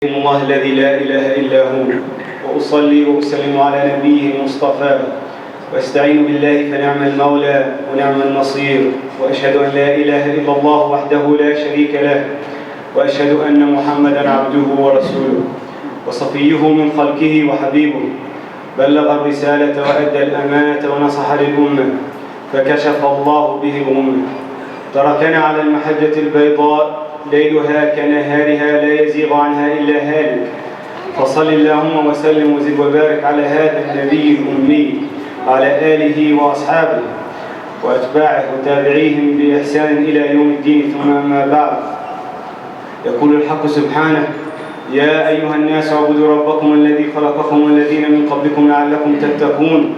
الله الذي لا إله إلا هو وأصلي وأسلم على نبيه المصطفى وأستعين بالله فنعم المولى ونعم النصير وأشهد أن لا إله إلا الله وحده لا شريك له وأشهد أن محمدًا عبده ورسوله وصفيه من خلقه وحبيبه بلغ الرسالة وأدى الأمانة ونصح للأمة فكشف الله به الغمة تركنا على المحجة البيضاء ليلها كنهارها لا يزيغ عنها إلا هالك فصل اللهم وسلم وزد وبارك على هذا النبي الأمي على آله وأصحابه وأتباعه وتابعيهم بإحسان إلى يوم الدين ثم أما بعد يقول الحق سبحانه يا أيها الناس اعبدوا ربكم الذي خلقكم والذين من قبلكم لعلكم تتقون.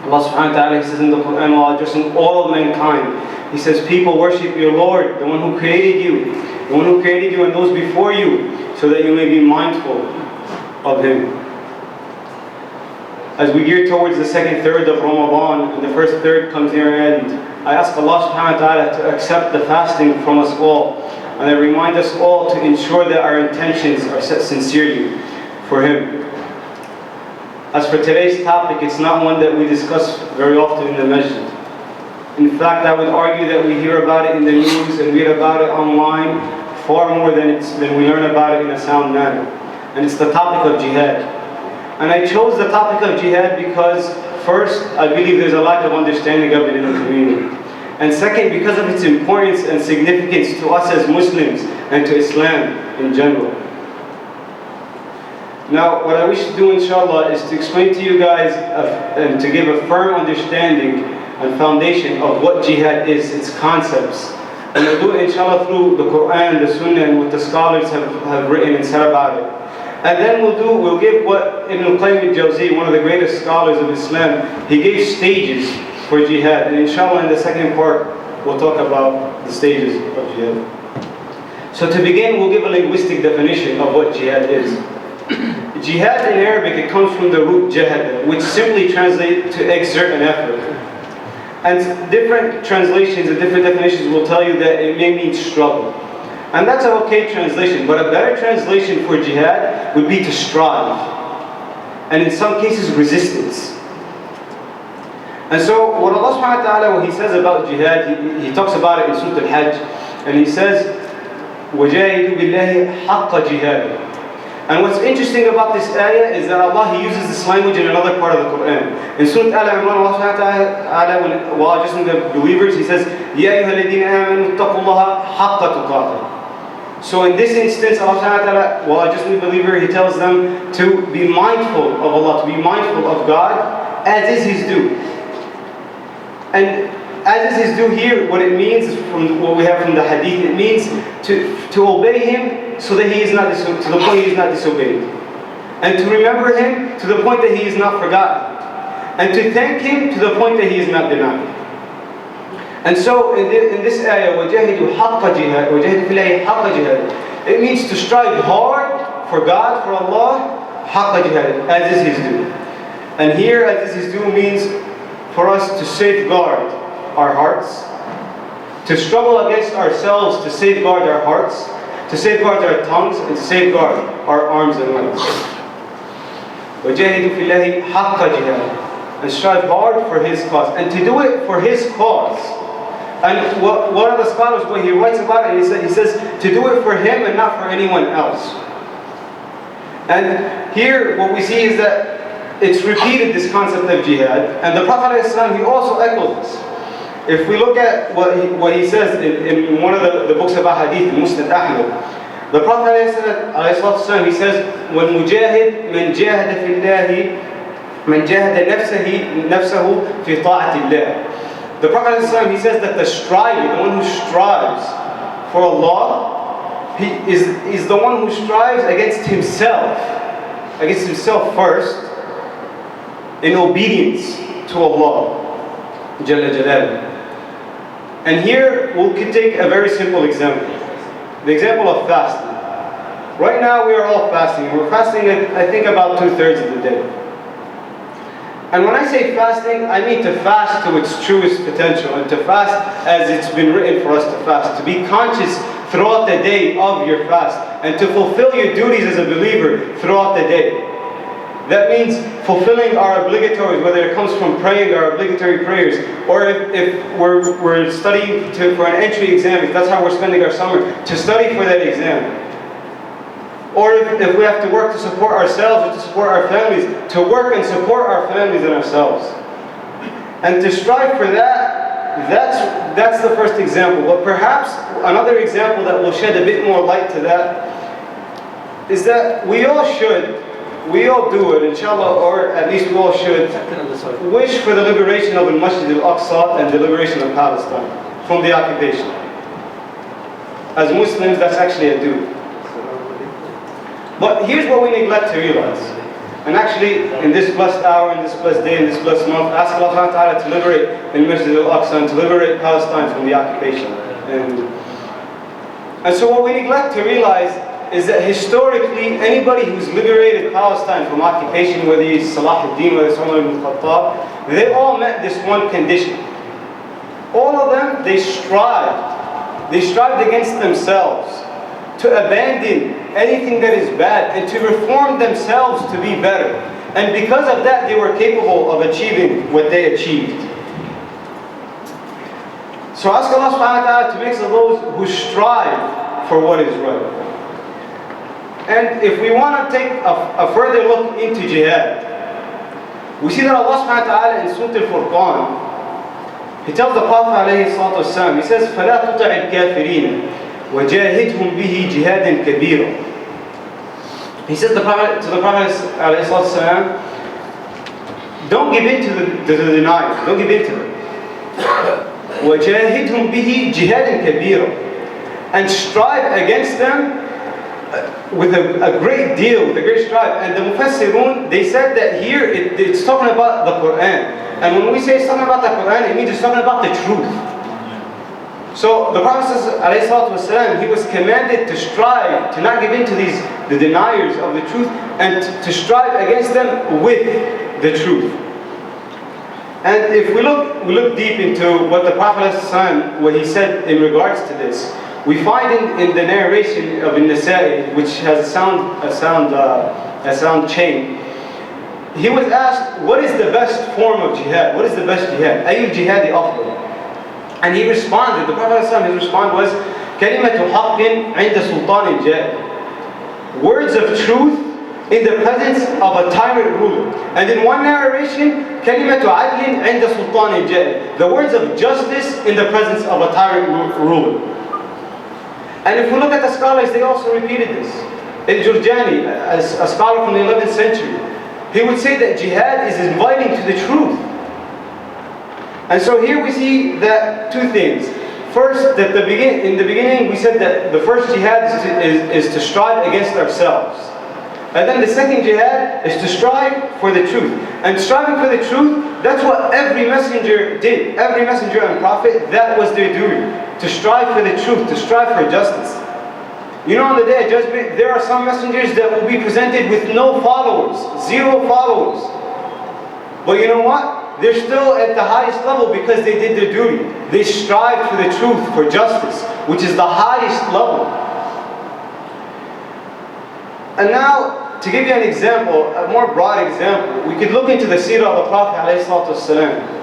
Allah subhanahu wa ta'ala, He says in the Quran, while addressing all of mankind, He says, people worship your Lord, the one who created you, and those before you, so that you may be mindful of Him. As we gear towards the second third of Ramadan, and the first third comes near an end, I ask Allah subhanahu wa ta'ala to accept the fasting from us all, and I remind us all to ensure that our intentions are set sincerely for Him. As for today's topic, it's not one that we discuss very often in the masjid. In fact, I would argue that we hear about it in the news and read about it online far more than we learn about it in a sound manner. And it's the topic of jihad. And I chose the topic of jihad because, first, I believe there's a lack of understanding of it in the community. And second, because of its importance and significance to us as Muslims and to Islam in general. Now, what I wish to do, inshallah, is to explain to you guys and to give a firm understanding and foundation of what jihad is, its concepts. And we'll do it, inshallah, through the Quran, the Sunnah, and what the scholars have written and said about it. And then we'll give what Ibn al-Qayyim al-Jawzi, one of the greatest scholars of Islam, he gave stages for jihad. And inshallah, in the second part, we'll talk about the stages of jihad. So to begin, we'll give a linguistic definition of what jihad is. Jihad in Arabic, it comes from the root jahad, which simply translates to exert an effort. And different translations and different definitions will tell you that it may mean struggle. And that's an okay translation, but a better translation for jihad would be to strive. And in some cases, resistance. And so what Allah subhanahu wa ta'ala, what He says about jihad, He talks about it in Surah Al-Hajj, and He says, وَجَاهِدُوا بِاللَّهِ حَقَّ جِهَادٍ. And what's interesting about this ayah is that Allah, He uses this language in another part of the Quran. In Surah Al-Imran, Allah subhanahu wa ta'ala, while addressing the believers, He says, يَا أَيُّهَا الَّذِينَ آمَنُوا اتَّقُوا اللَّهَ حَقَّ تُقَاتِهِ. So in this instance, Allah subhanahu wa ta'ala, while addressing the believer, He tells them to be mindful of Allah, to be mindful of God, as is His due. And as is His due here, what it means from what we have from the hadith, it means to obey Him so that He is not to the point He is not disobeyed, and to remember Him to the point that He is not forgotten, and to thank Him to the point that He is not denied. And so in this ayah, وَجَاهِدُوا حَقَّ جِهَادٍ وَجَاهِدُوا فِي اللَّهِ حَقَّ جِهَادٍ, it means to strive hard for God, for Allah, حَقَّ جِهَادٍ, as is His due. And here, as is His due, means for us to safeguard our hearts, to struggle against ourselves to safeguard our hearts, to safeguard our tongues, and to safeguard our arms and legs. وَجَاهِدُوا فِي اللَّهِ حَقَّ جِهَادٍ, and strive hard for His cause, and to do it for His cause. And one of the scholars, when he writes about it, he says to do it for Him and not for anyone else. And here what we see is that it's repeated, this concept of jihad, and the Prophet ﷺ, he also echoes this. If we look at what he says in one of the books about hadith, Musnad Ahmad, the Prophet ﷺ, he says, وَالْمُجَاهِدْ مَنْ جَاهَدَ فِي اللَّهِ مَنْ جَاهَدَ نَفْسَهُ فِي طَاعَةِ اللَّهِ. The Prophet ﷺ, he says that the striver, the one who strives for Allah, he is the one who strives against himself first, in obedience to Allah Jalla Jalaluhu. And here we can take a very simple example. The example of fasting. Right now we are all fasting. We're fasting I think about 2/3 of the day. And when I say fasting, I mean to fast to its truest potential, and to fast as it's been written for us to fast. To be conscious throughout the day of your fast. and to fulfill your duties as a believer throughout the day. That means fulfilling our obligatories, whether it comes from praying our obligatory prayers, or if we're studying for an entry exam, if that's how we're spending our summer, to study for that exam. Or if we have to work to support ourselves or to support our families, to work and support our families and ourselves. And to strive for that, that's the first example. But perhaps another example that will shed a bit more light to that is that we all do it, inshallah, or at least we all should wish for the liberation of Al-Masjid Al-Aqsa and the liberation of Palestine from the occupation. As Muslims, that's actually a duty. But here's what we neglect to realize. And actually, in this blessed hour, in this blessed day, in this blessed month, ask Allah subhanahu wa ta'ala to liberate Al-Masjid Al-Aqsa and to liberate Palestine from the occupation. And so what we neglect to realize is that historically, anybody who's liberated Palestine from occupation, whether it's Salah ad-Din, whether it's Umar ibn Khattab, they all met this one condition. All of them, they strived. They strived against themselves to abandon anything that is bad and to reform themselves to be better. And because of that, they were capable of achieving what they achieved. So ask Allah subhanahu wa ta'ala to make us those who strive for what is right. And if we want to take a further look into jihad, we see that Allah subhanahu wa ta'ala in Surah Al-Furqan, He tells the Prophet alayhi salatu wasalam, He says, فَلَا تُطَعِ الْكَافِرِينَ وَجَاهِدْهُمْ بِهِ جِهَادًا كَبِيرًا. He says to the Prophet alayhi salatu wasalam, don't give in to the deniers, don't give in to them. وَجَاهِدْهُمْ بِهِ جِهَادًا كَبِيرًا. And strive against them with a great deal, with a great strive. And the Mufassirun, they said that here it's talking about the Quran. And when we say it's talking about the Quran, it means it's talking about the truth. So the Prophet ﷺ, he was commanded to strive, to not give in to the deniers of the truth, and to strive against them with the truth. And if we look deep into what the Prophet ﷺ, what he said in regards to this, we find in the narration of An-Nasa'i, which has a sound chain, he was asked, what is the best form of jihad? What is the best jihad? Ayyul jihadi afdal? And he responded, the Prophet ﷺ, his response was, kalimatu haqqin 'inda sultan al-jahil. Words of truth in the presence of a tyrant ruler. And in one narration, kalimatu adlin 'inda sultan al-jahil. The words of justice in the presence of a tyrant ruler. And if we look at the scholars, they also repeated this. Al-Jurjani, a scholar from the 11th century, he would say that jihad is inviting to the truth. And so here we see that two things. First, that in the beginning we said that the first jihad is to strive against ourselves. And then the second jihad is to strive for the truth. And striving for the truth, that's what every messenger did. Every messenger and prophet, that was their duty. To strive for the truth, to strive for justice. You know, on the day of judgment, there are some messengers that will be presented with no followers, 0 followers. But you know what? They're still at the highest level because they did their duty. They strived for the truth, for justice, which is the highest level. And now, to give you an example, a more broad example, we could look into the seerah of the Prophet ﷺ.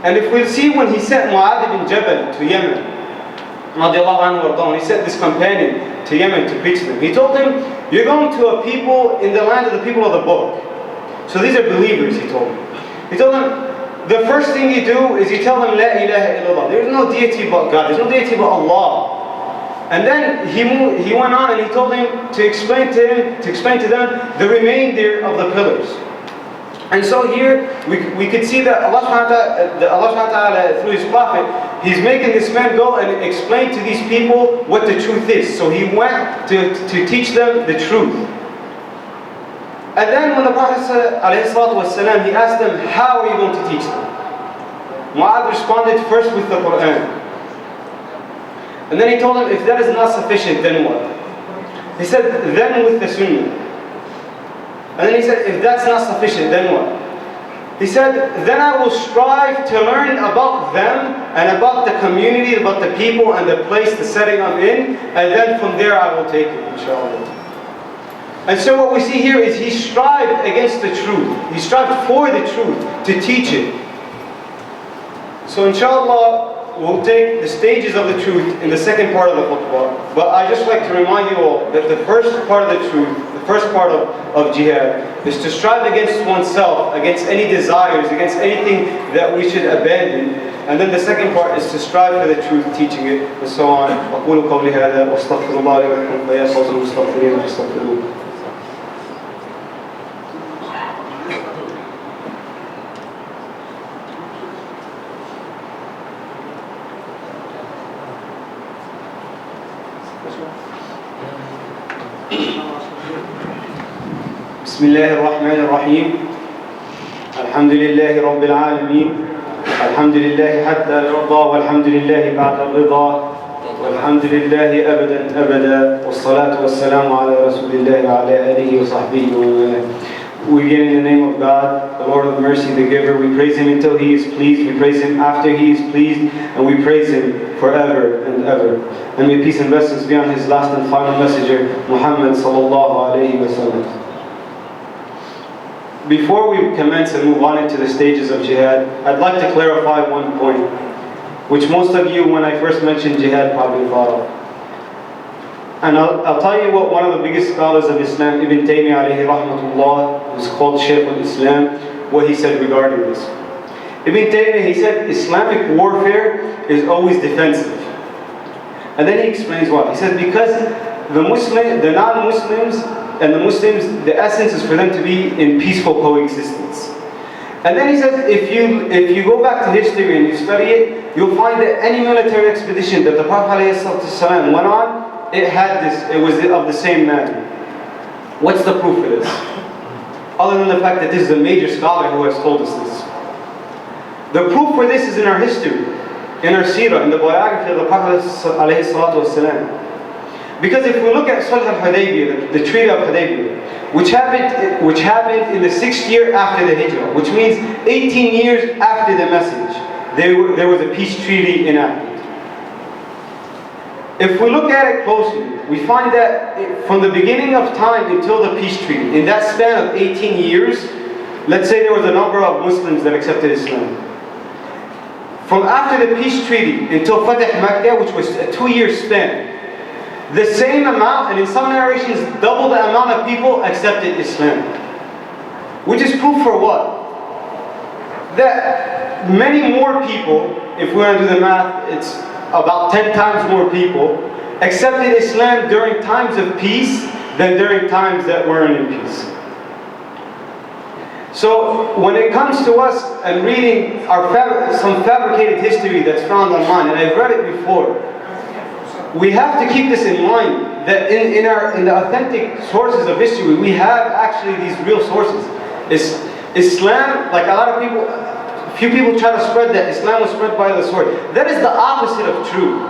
And if we see when he sent Mu'adh ibn Jabal to Yemen, when he sent this companion to Yemen to preach to them, he told him, you're going to a people in the land of the people of the book. So these are believers, he told them. He told them, the first thing you do is you tell them, La ilaha illallah. There is no deity but God, there's no deity but Allah. And then he went on and he told him to explain to them the remainder of the pillars. And so here we could see that Allah subhanahu wa ta'ala through His Prophet, He's making this man go and explain to these people what the truth is. So he went to teach them the truth. And then when the Prophet ﷺ, he asked them, how are you going to teach them? Mu'adh responded first with the Quran. And then he told him, if that is not sufficient, then what? He said, then with the Sunnah. And then he said, if that's not sufficient, then what? He said, then I will strive to learn about them and about the community, about the people and the place, the setting I'm in, and then from there I will take it, inshallah. And so what we see here is he strived against the truth. He strived for the truth, to teach it. So inshallah, we'll take the stages of the truth in the second part of the khutbah. But I just like to remind you all that the first part of the truth, the first part of jihad, is to strive against oneself, against any desires, against anything that we should abandon. And then the second part is to strive for the truth, teaching it, and so on. أقول قولي هذا وأستغفر الله لي ولكم ويا صوت المستغفرين فاستغفروه. بسم الله الرحمن الرحيم. الحمد لله رب العالمين. الحمد لله حتى الرضا والحمد لله بعد الرضا والحمد لله أبدا أبدا والصلاة والسلام على رسول الله وعلى آله وصحبه ومن. We begin in the name of God, the Lord of mercy, the giver. We praise Him until He is pleased. We praise Him after He is pleased. And we praise Him forever and ever. And may peace and blessings be on His last and final messenger, Muhammad sallallahu alayhi wa sallam. Before we commence and move on into the stages of jihad, I'd like to clarify one point, which most of you, when I first mentioned jihad, probably thought of. And I'll tell you what one of the biggest scholars of Islam, Ibn Taymiyyah alayhi rahmatullah, who's called Shaykh al-Islam, what he said regarding this. Ibn Taymiyyah, he said, Islamic warfare is always defensive. And then he explains why. He says, because the non-Muslims and the Muslims, the essence is for them to be in peaceful coexistence. And then he says, if you go back to history and you study it, you'll find that any military expedition that the Prophet ﷺ went on, it was of the same manner. What's the proof for this? Other than the fact that this is a major scholar who has told us this. The proof for this is in our history, in our seerah, in the biography of the Prophet ﷺ. Because if we look at Sulh al-Hudaybiyah, the Treaty of Hudaybiyah, which happened in the 6th year after the Hijrah, which means 18 years after the message, there was a peace treaty enacted. If we look at it closely, we find that from the beginning of time until the peace treaty, in that span of 18 years, let's say there was a number of Muslims that accepted Islam. From after the peace treaty until Fatih Makkah, which was a 2-year span, the same amount, and in some narrations, double the amount of people accepted Islam. Which is proof for what? That many more people, if we want to do the math, it's about 10 times more people, accepted Islam during times of peace than during times that weren't in peace. So when it comes to us and reading some fabricated history that's found online, and I've read it before, we have to keep this in mind, that in the authentic sources of history, we have actually these real sources. Islam, like a few people try to spread that Islam was spread by the sword. That is the opposite of true.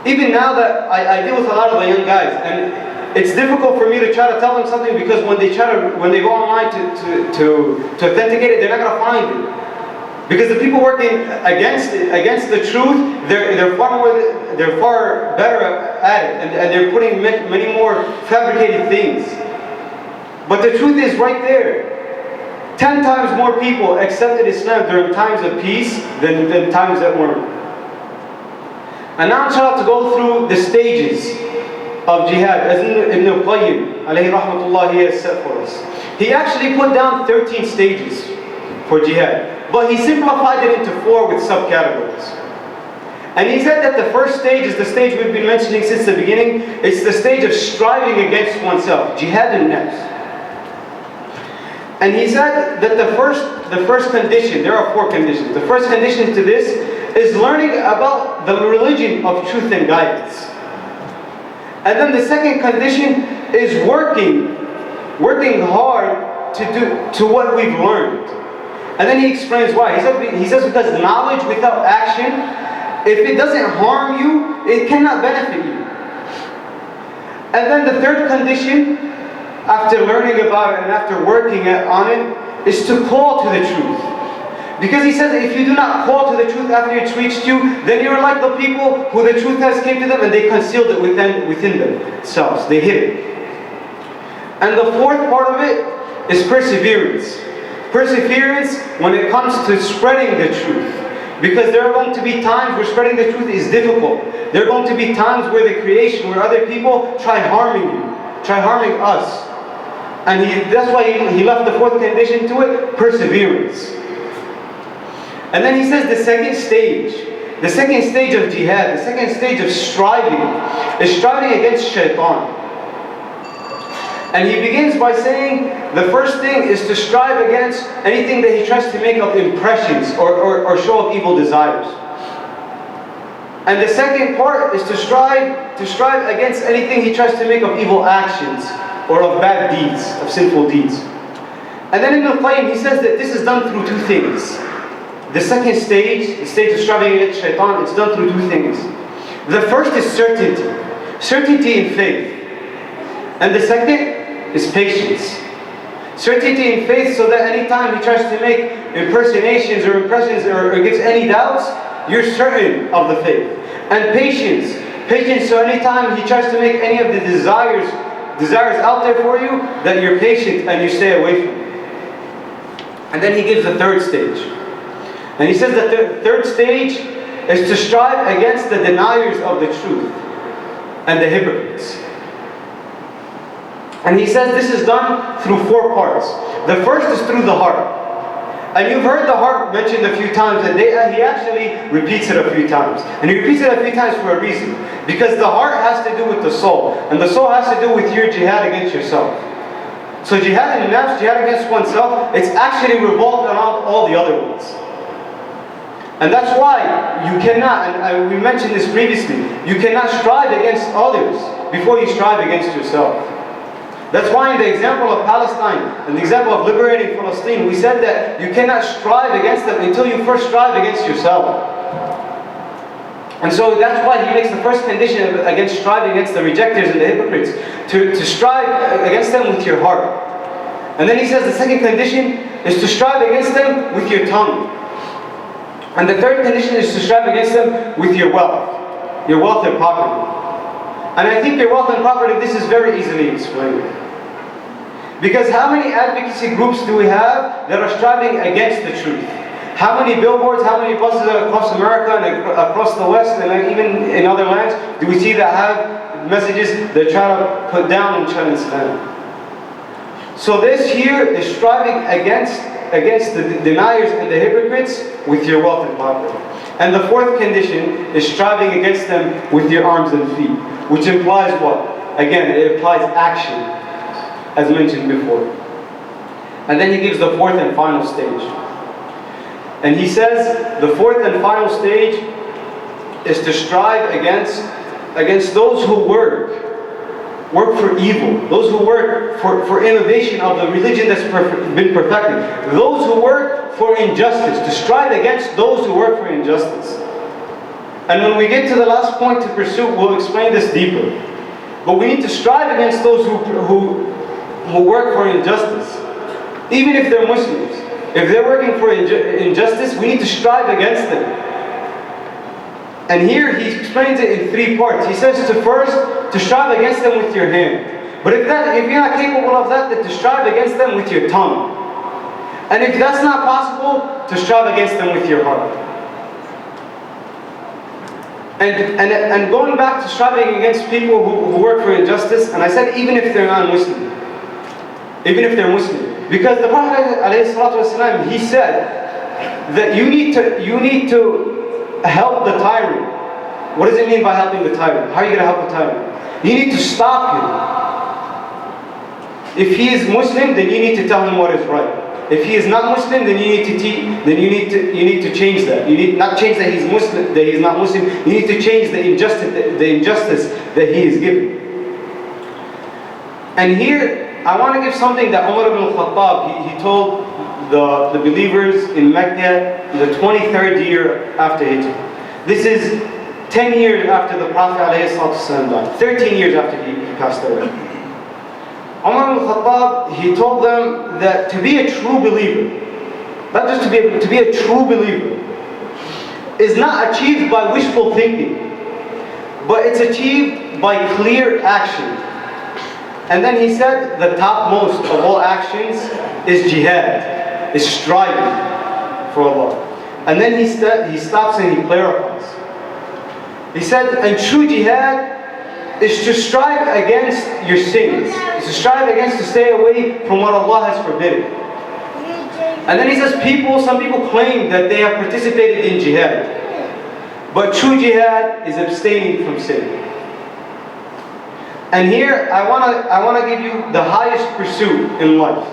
Even now that I deal with a lot of the young guys, and it's difficult for me to try to tell them something because when they go online to authenticate it, they're not going to find it. Because the people working against the truth, they're far better at it, and they're putting many more fabricated things. But the truth is right there. 10 times more people accepted Islam during times of peace than times that weren't. And now inshallah to go through the stages of jihad, as Ibn al-Qayyim alayhi rahmatullah, he has set for us. He actually put down 13 stages for jihad. But he simplified it into 4 with subcategories. And he said that the first stage is the stage we've been mentioning since the beginning. It's the stage of striving against oneself, jihad al-nafs. And he said that the first condition, there are 4 conditions. The first condition to this is learning about the religion of truth and guidance. And then the second condition is working hard to what we've learned. And then he explains why. He says because knowledge without action, if it doesn't harm you, it cannot benefit you. And then the third condition, after learning about it and after working on it, is to call to the truth. Because he says if you do not call to the truth after it's reached you, then you're like the people who the truth has came to them and they concealed it within themselves. They hid it. And the fourth part of it is perseverance. Perseverance when it comes to spreading the truth. Because there are going to be times where spreading the truth is difficult. There are going to be times where the creation, where other people try harming you, try harming us. And that's why he left the fourth condition to it, perseverance. And then he says the second stage of jihad, the second stage of striving, is striving against shaitan. And he begins by saying the first thing is to strive against anything that he tries to make of impressions or show of evil desires. And the second part is to strive against anything he tries to make of evil actions or of bad deeds, of sinful deeds. And then in Al-Qayyim he says that this is done through two things. The second stage, the stage of striving against shaitan, it's done through two things. The first is certainty. Certainty in faith. And the second is patience. Certainty in faith so that any time he tries to make impersonations or impressions or gives any doubts, you're certain of the faith. And patience. Patience so any time he tries to make any of the desires out there for you, that you're patient and you stay away from it. And then he gives the third stage. And he says that the third stage is to strive against the deniers of the truth and the hypocrites. And he says this is done through four parts. The first is through the heart. And you've heard the heart mentioned a few times, and he actually repeats it a few times. And he repeats it a few times for a reason. Because the heart has to do with the soul. And the soul has to do with your jihad against yourself. So jihad in nafs, jihad against oneself, it's actually revolved around all the other ones. And that's why you cannot, and we mentioned this previously, you cannot strive against others before you strive against yourself. That's why in the example of Palestine, and the example of liberating Palestine, we said that you cannot strive against them until you first strive against yourself. And so that's why he makes the first condition against striving against the rejectors and the hypocrites, to strive against them with your heart. And then he says the second condition is to strive against them with your tongue. And the third condition is to strive against them with your wealth and property. And I think your wealth and property, this is very easily explained. Because how many advocacy groups do we have that are striving against the truth? How many billboards, how many buses across America and across the West and even in other lands do we see that have messages that try to put down and challenge Islam? So this here is striving against the deniers and the hypocrites with your wealth and property. And the fourth condition is striving against them with your arms and feet, which implies what? Again, it implies action, as mentioned before. And then he gives the fourth and final stage. And he says the fourth and final stage is to strive against those who work for evil, those who work for innovation of the religion that's been perfected, those who work for injustice, to strive against those who work for injustice. And when we get to the last point to pursue, we'll explain this deeper. But we need to strive against those who work for injustice, even if they're Muslims. If they're working for injustice, we need to strive against them. And here he explains it in three parts. He says to strive against them with your hand. But if you're not capable of that, then to strive against them with your tongue. And if that's not possible, to strive against them with your heart. And going back to striving against people who work for injustice, and I said even if they're non-Muslim. Even if they're Muslim. Because the Prophet ﷺ, he said that you need to help the tyrant. What does it mean by helping the tyrant? How are you going to help the tyrant? You need to stop him. If he is Muslim, then you need to tell him what is right. If he is not Muslim, then you need to change that. You need not change that he's Muslim, that he's not Muslim. You need to change the injustice that he is given. And here I want to give something that Umar ibn al-Khattab, he told the believers in Mecca in the 23rd year after Hijrah. This is 10 years after the Prophet ﷺ died, 13 years after he passed away. Umar ibn Khattab, he told them that to be a true believer, not just to be a true believer, is not achieved by wishful thinking, but it's achieved by clear action. And then he said the topmost of all actions is jihad, is striving for Allah. And then he stops and he clarifies. He said, and true jihad is to strive against your sins, is to strive against to stay away from what Allah has forbidden. And then he says, some people claim that they have participated in jihad. But true jihad is abstaining from sin. And here I wanna give you the highest pursuit in life.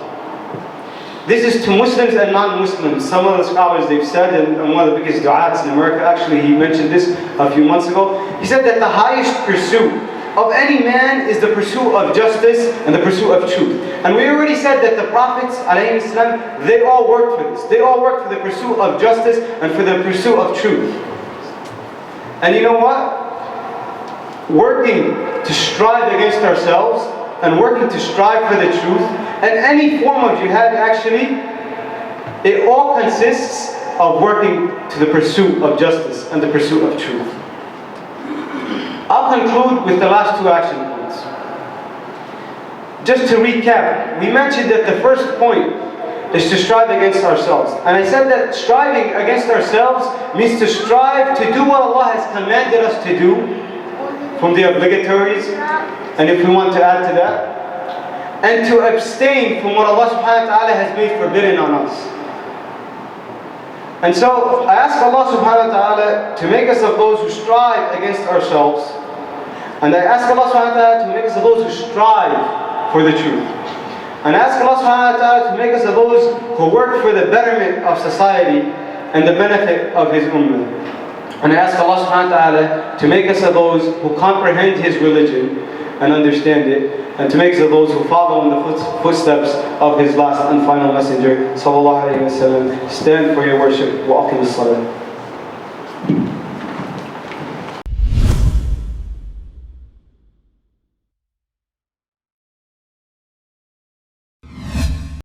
This is to Muslims and non-Muslims. Some of the scholars, they've said, and one of the biggest du'ats in America, actually he mentioned this a few months ago. He said that the highest pursuit of any man is the pursuit of justice and the pursuit of truth. And we already said that the prophets, alayhi salam, they all worked for this. They all worked for the pursuit of justice and for the pursuit of truth. And you know what? Working to strive against ourselves and working to strive for the truth and any form of jihad, actually, it all consists of working to the pursuit of justice and the pursuit of truth. I'll conclude with the last two action points. Just to recap, we mentioned that the first point is to strive against ourselves. And I said that striving against ourselves means to strive to do what Allah has commanded us to do from the obligatories, and if we want to add to that, and to abstain from what Allah subhanahu wa ta'ala has made forbidden on us. And so I ask Allah subhanahu wa ta'ala to make us of those who strive against ourselves, and I ask Allah subhanahu wa ta'ala to make us of those who strive for the truth. And I ask Allah subhanahu wa ta'ala to make us of those who work for the betterment of society and the benefit of His ummah. And I ask Allah subhanahu wa ta'ala to make us of those who comprehend His religion and understand it, and to make us of those who follow in the footsteps of His last and final messenger, sallallahu alayhi wa sallam. Stand for your worship. Wa aqim as-salat.